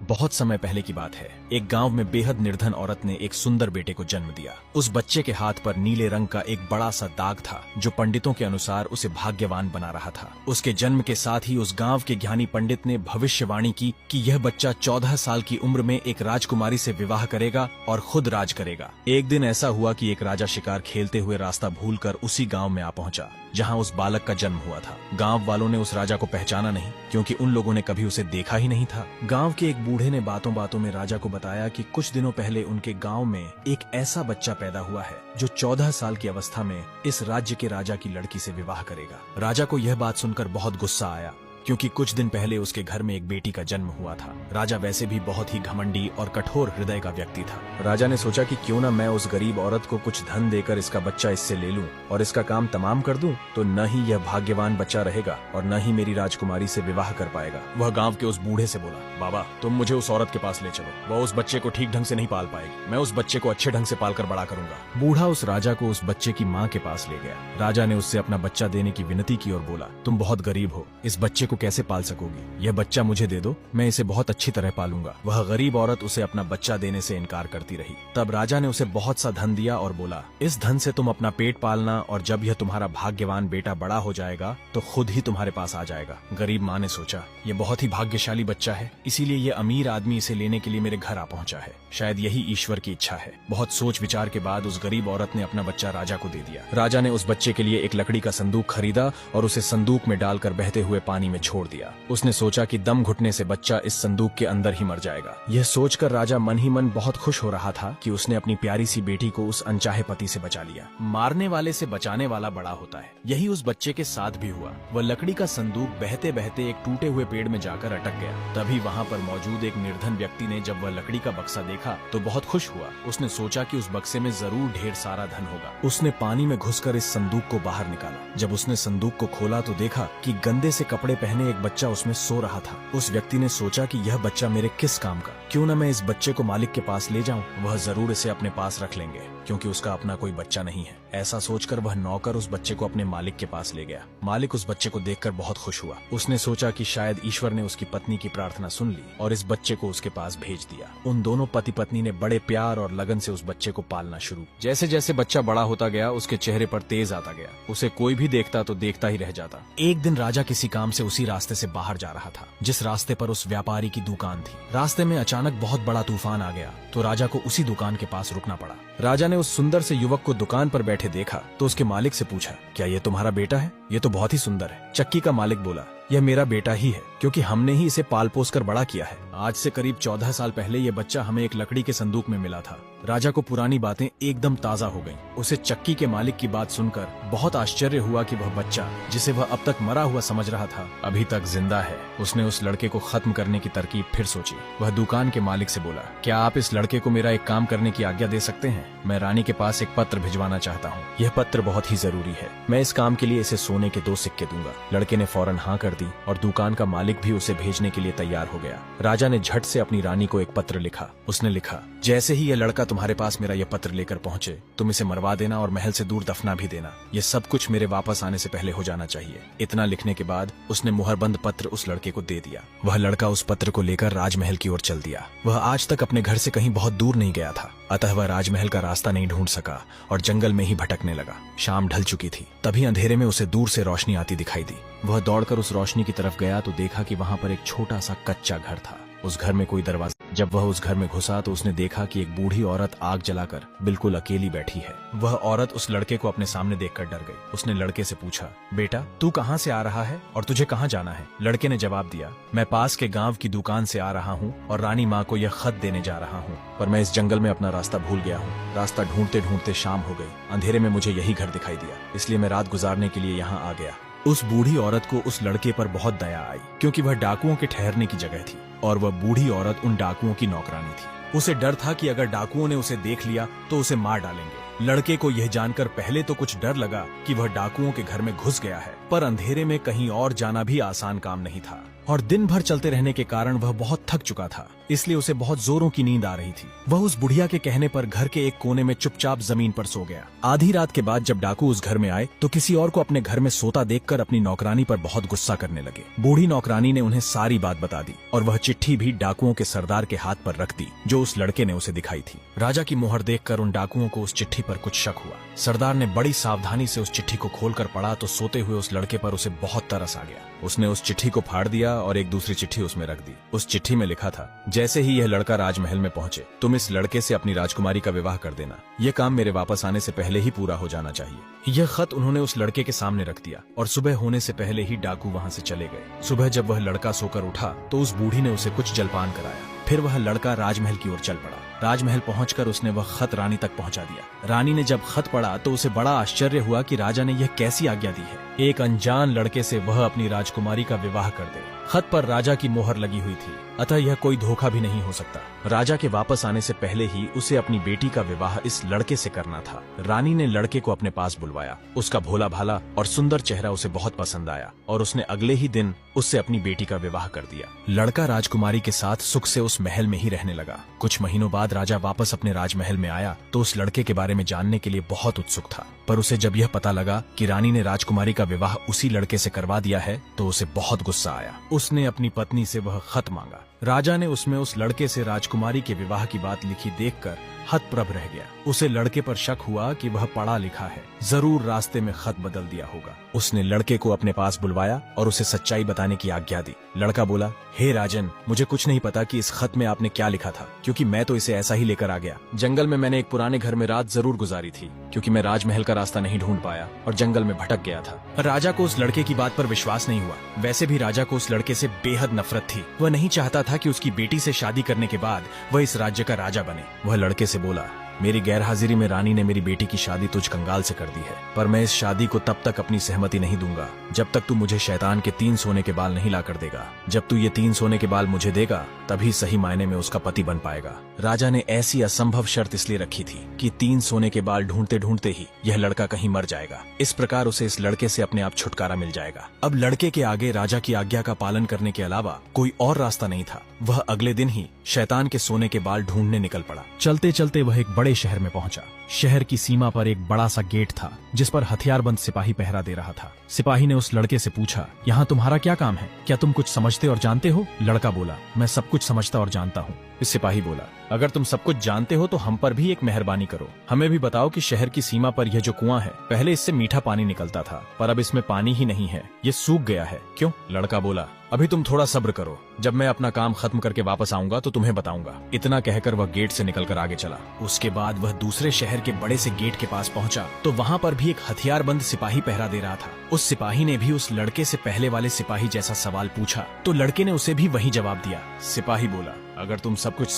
बहुत समय पहले की बात है। एक गांव में बेहद निर्धन औरत ने एक सुंदर बेटे को जन्म दिया। उस बच्चे के हाथ पर नीले रंग का एक बड़ा सा दाग था, जो पंडितों के अनुसार उसे भाग्यवान बना रहा था। उसके जन्म के साथ ही उस गांव के ज्ञानी पंडित ने भविष्यवाणी की कि यह बच्चा 14 साल की उम्र में एक राजकुमारी से विवाह करेगा और खुद राज करेगा। एक दिन ऐसा हुआ कि एक राजा शिकार खेलते हुए रास्ता भूलकर उसी गांव में आ पहुंचा जहां उस बालक का जन्म हुआ था। गांव वालों ने उस राजा को पहचाना नहीं, क्योंकि उन लोगों ने कभी उसे देखा ही नहीं था। गांव के एक बूढ़े ने बातों बातों में राजा को बताया कि कुछ दिनों पहले उनके गांव में एक ऐसा बच्चा पैदा हुआ है जो 14 साल की अवस्था में इस राज्य के राजा की लड़की से विवाह करेगा। राजा को यह बात सुनकर बहुत गुस्सा आया, क्योंकि कुछ दिन पहले उसके घर में एक बेटी का जन्म हुआ था। राजा वैसे भी बहुत ही घमंडी और कठोर हृदय का व्यक्ति था। राजा ने सोचा कि क्यों न मैं उस गरीब औरत को कुछ धन देकर इसका बच्चा इससे ले लूं और इसका काम तमाम कर दूं, तो न ही यह भाग्यवान बच्चा रहेगा और न ही मेरी राजकुमारी से विवाह कर पाएगा। वह गांव के उस बूढ़े से बोला, बाबा तुम मुझे उस औरत के पास ले चलो, वह उस बच्चे को ठीक ढंग से नहीं पाल पाएगी, मैं उस बच्चे को अच्छे ढंग से पालकर बड़ा करूंगा। बूढ़ा उस राजा को उस बच्चे की माँ के पास ले गया। राजा ने उससे अपना बच्चा देने की विनती की और बोला, तुम बहुत गरीब हो, इस बच्चे को कैसे पाल सकोगी? यह बच्चा मुझे दे दो, मैं इसे बहुत अच्छी तरह पालूंगा। वह गरीब औरत उसे अपना बच्चा देने से इनकार करती रही। तब राजा ने उसे बहुत सा धन दिया और बोला, इस धन से तुम अपना पेट पालना और जब यह तुम्हारा भाग्यवान बेटा बड़ा हो जाएगा तो खुद ही तुम्हारे पास आ जाएगा। गरीब माँ ने सोचा, ये बहुत ही भाग्यशाली बच्चा है, इसीलिए ये अमीर आदमी इसे लेने के लिए मेरे घर आ पहुंचा है। शायद यही ईश्वर की इच्छा है। बहुत सोच विचार के बाद उस गरीब औरत ने अपना बच्चा राजा को दे दिया। राजा ने उस बच्चे के लिए एक लकड़ी का संदूक खरीदा और उसे संदूक में डालकर बहते हुए पानी में छोड़ दिया। उसने सोचा कि दम घुटने से बच्चा इस संदूक के अंदर ही मर जाएगा। यह सोचकर राजा मन ही मन बहुत खुश हो रहा था कि उसने अपनी प्यारी सी बेटी को उस अनचाहे पति से बचा लिया। मारने वाले से बचाने वाला बड़ा होता है। यही उस बच्चे के साथ भी हुआ। वह लकड़ी का संदूक बहते बहते एक टूटे हुए पेड़ में जाकर अटक गया। तभी वहाँ पर मौजूद एक निर्धन व्यक्ति ने जब वह लकड़ी का बक्सा देखा तो बहुत खुश हुआ। उसने सोचा कि उस बक्से में जरूर ढेर सारा धन होगा। उसने पानी में घुसकर इस संदूक को बाहर निकाला। जब उसने संदूक को खोला तो देखा कि गंदे से कपड़े पहने एक बच्चा उसमें सो रहा था। उस व्यक्ति ने सोचा कि यह बच्चा मेरे किस काम का, क्यों न मैं इस बच्चे को मालिक के पास ले जाऊं, वह जरूर इसे अपने पास रख लेंगे, क्योंकि उसका अपना कोई बच्चा नहीं है। ऐसा सोचकर वह नौकर उस बच्चे को अपने मालिक के पास ले गया। मालिक उस बच्चे को देखकर बहुत खुश हुआ। उसने सोचा कि शायद ईश्वर ने उसकी पत्नी की प्रार्थना सुन ली और इस बच्चे को उसके पास भेज दिया। उन दोनों पति पत्नी ने बड़े प्यार और लगन से उस बच्चे को पालना शुरू। जैसे जैसे बच्चा बड़ा होता गया, उसके चेहरे पर तेज आता गया। उसे कोई भी देखता तो देखता ही रह जाता। एक दिन राजा किसी काम से उसी रास्ते से बाहर जा रहा था जिस रास्ते पर उस व्यापारी की दुकान थी। रास्ते में अचानक बहुत बड़ा तूफान आ गया तो राजा को उसी दुकान के पास रुकना पड़ा। राजा ने उस सुंदर से युवक को दुकान पर बैठे देखा तो उसके मालिक से पूछा, क्या ये तुम्हारा बेटा है? ये तो बहुत ही सुंदर है। चक्की का मालिक बोला, यह मेरा बेटा ही है, क्योंकि हमने ही इसे पाल पोस कर बड़ा किया है। आज से करीब 14 साल पहले ये बच्चा हमें एक लकड़ी के संदूक में मिला था। राजा को पुरानी बातें एकदम ताजा हो गईं। उसे चक्की के मालिक की बात सुनकर बहुत आश्चर्य हुआ कि वह बच्चा, जिसे वह अब तक मरा हुआ समझ रहा था, अभी तक जिंदा है। उसने उस लड़के को खत्म करने की तरकीब फिर सोची। वह दुकान के मालिक से बोला, क्या आप इस लड़के को मेरा एक काम करने की आज्ञा दे सकते हैं? मैं रानी के पास एक पत्र भिजवाना चाहता हूँ। यह पत्र बहुत ही जरूरी है। मैं इस काम के लिए इसे सोने के 2 सिक्के दूंगा। लड़के ने फौरन हाँ कर दी और दुकान का मालिक भी उसे भेजने के लिए तैयार हो गया। राजा ने झट से अपनी रानी को एक पत्र लिखा। उसने लिखा, जैसे ही यह लड़का तुम्हारे पास मेरा यह पत्र लेकर पहुंचे, तुम इसे मरवा देना और महल से दूर दफना भी देना। यह सब कुछ मेरे वापस आने से पहले हो जाना चाहिए। इतना लिखने के बाद उसने मुहरबंद पत्र उस लड़के को दे दिया। वह लड़का उस पत्र को लेकर राजमहल की ओर चल दिया। वह आज तक अपने घर से कहीं बहुत दूर नहीं गया था, अतः वह राजमहल का रास्ता नहीं ढूंढ सका और जंगल में ही भटकने लगा। शाम ढल चुकी थी। तभी अंधेरे में उसे दूर से रोशनी आती दिखाई दी। वह दौड़कर उस रोशनी की तरफ गया तो देखा कि वहां पर एक छोटा सा कच्चा घर था। उस घर में कोई दरवाजा। जब वह उस घर में घुसा तो उसने देखा कि एक बूढ़ी औरत आग जलाकर बिल्कुल अकेली बैठी है। वह औरत उस लड़के को अपने सामने देखकर डर गई। उसने लड़के से पूछा, बेटा तू कहाँ से आ रहा है और तुझे कहाँ जाना है? लड़के ने जवाब दिया, मैं पास के गांव की दुकान से आ रहा हूँ और रानी माँ को यह खत देने जा रहा हूँ, पर मैं इस जंगल में अपना रास्ता भूल गया हूँ। रास्ता ढूंढते ढूंढते शाम हो गई। अंधेरे में मुझे यही घर दिखाई दिया, इसलिए मैं रात गुजारने के लिए यहाँ आ गया। उस बूढ़ी औरत को उस लड़के पर बहुत दया आई, क्योंकि वह डाकुओं के ठहरने की जगह थी और वह बूढ़ी औरत उन डाकुओं की नौकरानी थी। उसे डर था कि अगर डाकुओं ने उसे देख लिया तो उसे मार डालेंगे। लड़के को यह जानकर पहले तो कुछ डर लगा कि वह डाकुओं के घर में घुस गया है, पर अंधेरे में कहीं और जाना भी आसान काम नहीं था। और दिन भर चलते रहने के कारण वह बहुत थक चुका था, इसलिए उसे बहुत जोरों की नींद आ रही थी। वह उस बुढ़िया के कहने पर घर के एक कोने में चुपचाप जमीन पर सो गया। आधी रात के बाद जब डाकू उस घर में आए तो किसी और को अपने घर में सोता देखकर अपनी नौकरानी पर बहुत गुस्सा करने लगे। बूढ़ी नौकरानी ने उन्हें सारी बात बता दी और वह चिट्ठी भी डाकुओं के सरदार के हाथ पर रख दी जो उस लड़के ने उसे दिखाई थी। राजा की मोहर देखकर उन डाकुओं को उस चिट्ठी पर कुछ शक हुआ। सरदार ने बड़ी सावधानी से उस चिट्ठी को खोलकर पढ़ा तो सोते हुए उस लड़के पर उसे बहुत तरस आ गया। उसने उस चिट्ठी को फाड़ दिया और एक दूसरी चिट्ठी उसमें रख दी। उस चिट्ठी में लिखा था, जैसे ही यह लड़का राजमहल में पहुंचे तुम इस लड़के से अपनी राजकुमारी का विवाह कर देना। यह काम मेरे वापस आने से पहले ही पूरा हो जाना चाहिए। यह खत उन्होंने उस लड़के के सामने रख दिया और सुबह होने से पहले ही डाकू वहां से चले गए। सुबह जब वह लड़का सोकर उठा तो उस बूढ़ी ने उसे कुछ जलपान कराया। फिर वह लड़का राजमहल की ओर चल पड़ा। राजमहल पहुंचकर उसने वह खत रानी तक पहुंचा दिया। रानी ने जब खत पढ़ा तो उसे बड़ा आश्चर्य हुआ कि राजा ने यह कैसी आज्ञा दी है, एक अनजान लड़के से वह अपनी राजकुमारी का विवाह कर दे। खत पर राजा की मोहर लगी हुई थी, अतः यह कोई धोखा भी नहीं हो सकता। राजा के वापस आने से पहले ही उसे अपनी बेटी का विवाह इस लड़के से करना था। रानी ने लड़के को अपने पास बुलवाया। उसका भोला भाला और सुंदर चेहरा उसे बहुत पसंद आया और उसने अगले ही दिन उससे अपनी बेटी का विवाह कर दिया। लड़का राजकुमारी के साथ सुख से उस महल में ही रहने लगा। कुछ महीनों बाद राजा वापस अपने राजमहल में आया तो उस लड़के के बारे में जानने के लिए बहुत उत्सुक था, पर उसे जब यह पता लगा कि रानी ने राजकुमारी का विवाह उसी लड़के से करवा दिया है तो उसे बहुत गुस्सा आया। उसने अपनी पत्नी से वह खत मांगा। राजा ने उसमें उस लड़के से राजकुमारी के विवाह की बात लिखी देखकर हतप्रभ रह गया। उसे लड़के पर शक हुआ कि वह पढ़ा लिखा है, जरूर रास्ते में खत बदल दिया होगा। उसने लड़के को अपने पास बुलवाया और उसे सच्चाई बताने की आज्ञा दी। लड़का बोला, हे राजन, मुझे कुछ नहीं पता कि इस खत में आपने क्या लिखा था, क्योंकि मैं तो इसे ऐसा ही लेकर आ गया। जंगल में मैंने एक पुराने घर में रात जरूर गुजारी थी, क्योंकि मैं राजमहल का रास्ता नहीं ढूंढ पाया और जंगल में भटक गया था। राजा को उस लड़के की बात पर विश्वास नहीं हुआ। वैसे भी राजा को उस लड़के से बेहद नफरत थी। वह नहीं चाहता था कि उसकी बेटी से शादी करने के बाद वह इस राज्य का राजा बने। वह लड़के से बोला, मेरी गैरहाजिरी में रानी ने मेरी बेटी की शादी तुझ कंगाल से कर दी है, पर मैं इस शादी को तब तक अपनी सहमति नहीं दूंगा जब तक तू मुझे शैतान के 3 सोने के बाल नहीं ला कर देगा। जब तू ये 3 सोने के बाल मुझे देगा तभी सही मायने में उसका पति बन पाएगा। राजा ने ऐसी असंभव शर्त इसलिए रखी थी कि 3 सोने के बाल ढूंढते ढूंढते ही यह लड़का कहीं मर जाएगा। इस प्रकार उसे इस लड़के से अपने आप छुटकारा मिल जाएगा। अब लड़के के आगे राजा की आज्ञा का पालन करने के अलावा कोई और रास्ता नहीं था। वह अगले दिन ही शैतान के सोने के बाल ढूंढने निकल पड़ा। चलते चलते वह एक बड़े शहर में पहुंचा। शहर की सीमा पर एक बड़ा सा गेट था जिस पर हथियारबंद सिपाही पहरा दे रहा था। सिपाही ने उस लड़के से पूछा, यहाँ तुम्हारा क्या काम है? क्या तुम कुछ समझते और जानते हो? लड़का बोला, मैं सब कुछ समझता और जानता हूँ। इस सिपाही बोला, अगर तुम सब कुछ जानते हो तो हम पर भी एक मेहरबानी करो। हमें भी बताओ कि शहर की सीमा पर यह जो कुआं है, पहले इससे मीठा पानी निकलता था, पर अब इसमें पानी ही नहीं है, ये सूख गया है। क्यों? लड़का बोला, अभी तुम थोड़ा सब्र करो, जब मैं अपना काम खत्म करके वापस आऊंगा तो तुम्हें बताऊंगा। इतना कहकर वह गेट से निकलकर आगे चला। उसके बाद वह दूसरे शहर के बड़े से गेट के पास पहुंचा तो वहां पर भी एक हथियारबंद सिपाही पहरा दे रहा था। उस सिपाही ने भी उस लड़के से पहले वाले सिपाही जैसा सवाल पूछा तो लड़के ने उसे भी वही जवाब दिया। सिपाही बोला, अगर तुम सब कुछ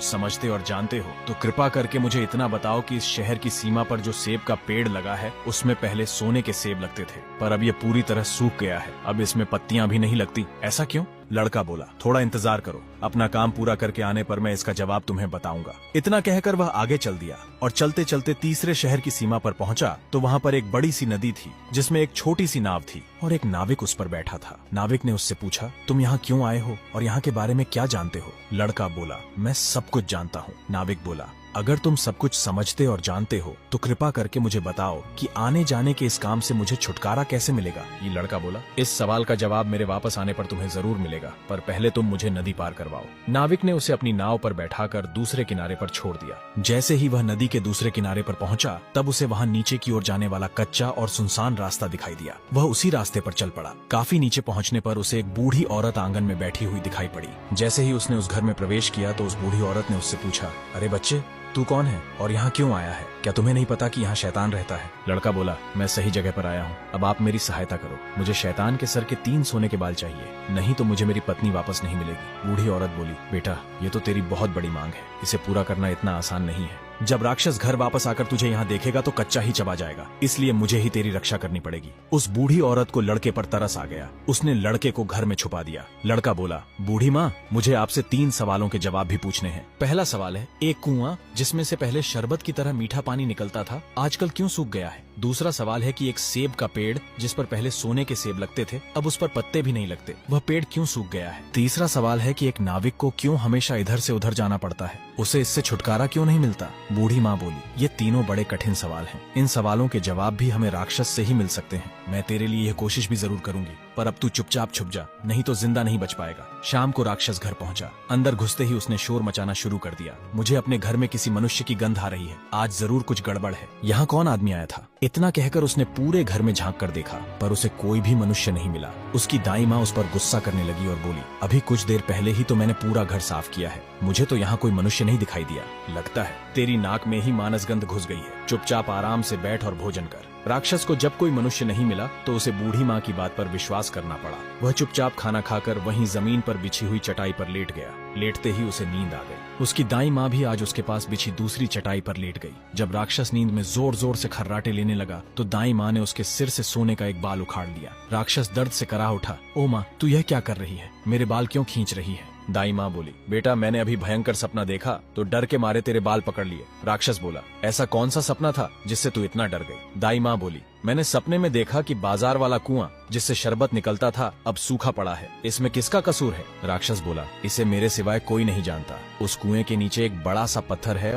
समझते और जानते हो तो कृपा करके मुझे इतना बताओ कि इस शहर की सीमा पर जो सेब का पेड़ लगा है उसमें पहले सोने के सेब लगते थे, पर अब ये पूरी तरह सूख गया है। अब इसमें पत्तियां भी नहीं लगती, ऐसा क्यों? लड़का बोला, थोड़ा इंतजार करो, अपना काम पूरा करके आने पर मैं इसका जवाब तुम्हें बताऊंगा। इतना कहकर वह आगे चल दिया और चलते चलते तीसरे शहर की सीमा पर पहुंचा तो वहां पर एक बड़ी सी नदी थी जिसमें एक छोटी सी नाव थी और एक नाविक उस पर बैठा था। नाविक ने उससे पूछा, तुम यहाँ क्यों आए हो और यहाँ के बारे में क्या जानते हो? लड़का बोला, मैं सब कुछ जानता हूँ। नाविक बोला, अगर तुम सब कुछ समझते और जानते हो तो कृपा करके मुझे बताओ कि आने जाने के इस काम से मुझे छुटकारा कैसे मिलेगा? ये लड़का बोला, इस सवाल का जवाब मेरे वापस आने पर तुम्हें जरूर मिलेगा, पर पहले तुम मुझे नदी पार करवाओ। नाविक ने उसे अपनी नाव पर बैठाकर दूसरे किनारे पर छोड़ दिया। जैसे ही वह नदी के दूसरे किनारे पर पहुंचा तब उसे वहां नीचे की ओर जाने वाला कच्चा और सुनसान रास्ता दिखाई दिया। वह उसी रास्ते पर चल पड़ा। काफी नीचे पहुंचने पर उसे एक बूढ़ी औरत आंगन में बैठी हुई दिखाई पड़ी। जैसे ही उसने उस घर में प्रवेश किया तो उस बूढ़ी औरत ने उससे पूछा, अरे बच्चे, तू कौन है और यहाँ क्यों आया है? क्या तुम्हें नहीं पता कि यहाँ शैतान रहता है? लड़का बोला, मैं सही जगह पर आया हूँ, अब आप मेरी सहायता करो। मुझे शैतान के सर के 3 सोने के बाल चाहिए, नहीं तो मुझे मेरी पत्नी वापस नहीं मिलेगी। बूढ़ी औरत बोली, बेटा, ये तो तेरी बहुत बड़ी मांग है, इसे पूरा करना इतना आसान नहीं है। जब राक्षस घर वापस आकर तुझे यहाँ देखेगा तो कच्चा ही चबा जाएगा, इसलिए मुझे ही तेरी रक्षा करनी पड़ेगी। उस बूढ़ी औरत को लड़के पर तरस आ गया। उसने लड़के को घर में छुपा दिया। लड़का बोला, बूढ़ी माँ, मुझे आपसे 3 सवालों के जवाब भी पूछने हैं। पहला सवाल है, एक कुआं जिसमें से पहले शरबत की तरह मीठा पानी निकलता था, आजकल क्यों सूख गया है? दूसरा सवाल है कि एक सेब का पेड़ जिस पर पहले सोने के सेब लगते थे, अब उस पर पत्ते भी नहीं लगते, वह पेड़ क्यों सूख गया है? तीसरा सवाल है कि एक नाविक को क्यों हमेशा इधर से उधर जाना पड़ता है, उसे इससे छुटकारा क्यों नहीं मिलता? बूढ़ी माँ बोली, ये तीनों बड़े कठिन सवाल हैं। इन सवालों के जवाब भी हमें राक्षस से ही मिल सकते हैं। मैं तेरे लिए यह कोशिश भी जरूर करूंगी, पर अब तू चुपचाप छुप जा, नहीं तो जिंदा नहीं बच पाएगा। शाम को राक्षस घर पहुंचा। अंदर घुसते ही उसने शोर मचाना शुरू कर दिया। मुझे अपने घर में किसी मनुष्य की गंध आ रही है, आज जरूर कुछ गड़बड़ है। यहाँ कौन आदमी आया था? इतना कहकर उसने पूरे घर में झांक कर देखा, पर उसे कोई भी मनुष्य नहीं मिला। उसकी दाई माँ उस पर गुस्सा करने लगी और बोली, अभी कुछ देर पहले ही तो मैंने पूरा घर साफ किया है, मुझे तो यहाँ कोई मनुष्य नहीं दिखाई दिया। लगता है तेरी नाक में ही मानसगंध घुस गई है। चुपचाप आराम से बैठ और भोजन कर। राक्षस को जब कोई मनुष्य नहीं मिला तो उसे बूढ़ी माँ की बात पर विश्वास करना पड़ा। वह चुपचाप खाना खाकर वहीं जमीन पर बिछी हुई चटाई पर लेट गया। लेटते ही उसे नींद आ गई। उसकी दाई माँ भी आज उसके पास बिछी दूसरी चटाई पर लेट गई। जब राक्षस नींद में जोर जोर से खर्राटे लेने लगा तो दाई माँ ने उसके सिर से सोने का एक बाल उखाड़ लिया। राक्षस दर्द से करा उठा, ओ माँ, तू यह क्या कर रही है? मेरे बाल क्यों खींच रही है? दाई माँ बोली, बेटा, मैंने अभी भयंकर सपना देखा तो डर के मारे तेरे बाल पकड़ लिए। राक्षस बोला, ऐसा कौन सा सपना था जिससे तू इतना डर गई? दाई माँ बोली, मैंने सपने में देखा कि बाजार वाला कुआं जिससे शरबत निकलता था अब सूखा पड़ा है, इसमें किसका कसूर है? राक्षस बोला, इसे मेरे सिवाय कोई नहीं जानता। उस कुएं के नीचे एक बड़ा सा पत्थर है